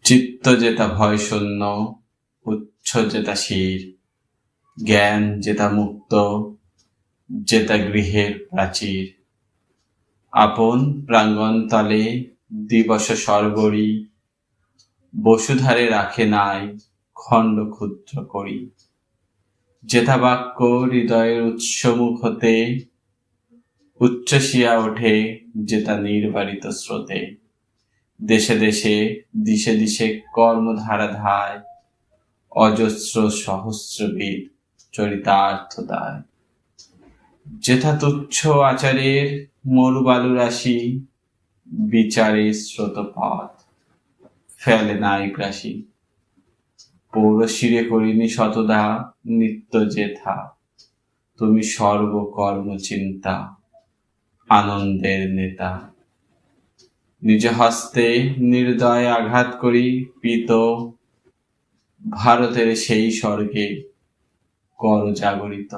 চিত্ত যেতা ভয় শূন্য, উচ্ছ যেতা শির, জ্ঞান যেতা মুক্ত, যেতা গৃহের প্রাচীর। আপন প্রাঙ্গণ তলে দিবস সর্বরি, বসুধারে রাখে নাই খণ্ড ক্ষুদ্র করি। যেথা বাক্য হৃদয়ের উৎসমুখ হতে, উচ্ছ্বসিয়া ওঠে যেতা নির্বারিত স্রোতে। দেশে দেশে দিশে দিশে কর্মধারা ধায়, অজস্র সহস্রবিদ চরিতার্থ দায়। যেথা তুচ্ছ আচারের মরুবালু রাশি, বিচারে স্রোতপথ ফেলে নাই গ্রাসী। পৌরশিরে করিনি শতদা নিত্য যেথা, তুমি সর্বকর্ম চিন্তা আনন্দের নেতা। নিজ হস্তে নির্দয় আঘাত করি পিত, ভারতের সেই স্বর্গে কর জাগরিত।